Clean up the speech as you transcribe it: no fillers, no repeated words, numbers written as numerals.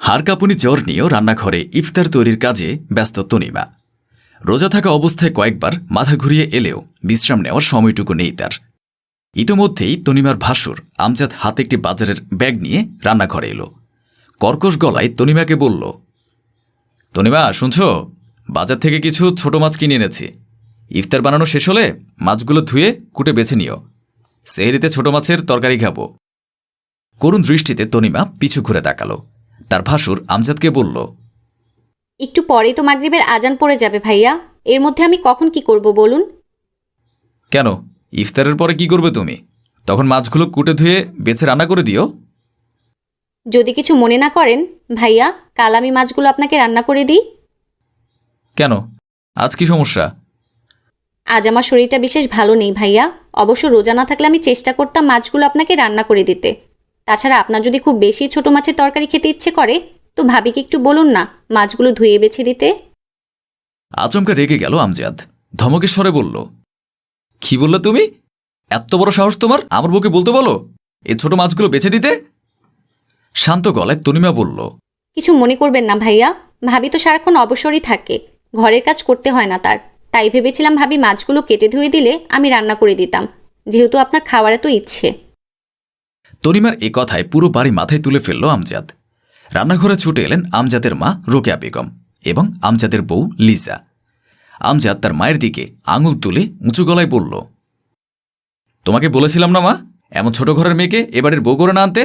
হাড়কাঁপুনি জ্বর নিয়েও রান্নাঘরে ইফতার তৈরির কাজে ব্যস্ত তনিমা। রোজা থাকা অবস্থায় কয়েকবার মাথা ঘুরিয়ে এলেও বিশ্রাম নেওয়ার সময়টুকু নেই তার। ইতোমধ্যেই তনিমার ভাসুর আমজাদ হাতে একটি বাজারের ব্যাগ নিয়ে রান্নাঘরে এলো। কর্কশ গলায় তনিমাকে বলল, তনিমা শুনছ, বাজার থেকে কিছু ছোট মাছ কিনে এনেছি। ইফতার বানানো শেষ হলে মাছগুলো ধুয়ে কুটে বেছে নিও। সেহরিতে ছোট মাছের তরকারি খাবো। করুণ দৃষ্টিতে তনিমা পিছু ঘুরে তাকালো। তার ভাসুর আমজাদকে বলল, একটু পরেই তো মাগরিবের আজান পড়ে যাবে ভাইয়া, এর মধ্যে আমি কখন কি করব বলুন? কেন, ইফতারের পরে কি করবে তুমি? তখন মাছগুলো কুটে ধুয়ে বেছে রান্না করে দিও। যদি কিছু মনে না করেন ভাইয়া, কাল আমি মাছগুলো আপনাকে রান্না করে দিই। কেন, আজ কি সমস্যা? আজ আমার শরীরটা বিশেষ ভালো নেই ভাইয়া। অবশ্য রোজা না থাকলে আমি চেষ্টা করতাম মাছগুলো আপনাকে রান্না করে দিতে। তাছাড়া আপনার যদি খুব বেশি ছোট মাছের তরকারি খেতে ইচ্ছে করে তো ভাবিকে একটু বলুন না মাছগুলো ধুয়ে বেছে দিতে। আচমকা রেগে গেল আমজাদ। ধমকের স্বরে বলল, কি বললে তুমি? এত বড় সাহস তোমার আমার বউকে বলতে বলো এই ছোট মাছগুলো বেছে দিতে? শান্ত গলায় তনিমা বলল, কিছু মনে করবেন না ভাইয়া, ভাবি তো সারাক্ষণ অবসরই থাকে, ঘরের কাজ করতে হয় না তার। তাই ভেবেছিলাম ভাবি মাছগুলো কেটে ধুয়ে দিলে আমি রান্না করে দিতাম, যেহেতু আপনার খাওয়ার এত ইচ্ছে। তনিমার এ কথায় পুরো বাড়ি মাথায় তুলে ফেলল আমজাদ। রান্নাঘরে ছুটে এলেন আমজাদের মা রোকেয়া বেগম এবং আমজাদের বউ লিজা। আমজাদ তার মায়ের দিকে আঙুল তুলে উঁচু গলায় বলল, তোমাকে বলেছিলাম না মা, এমন ছোট ঘরের মেয়েকে এবারের বউ করে না আনতে?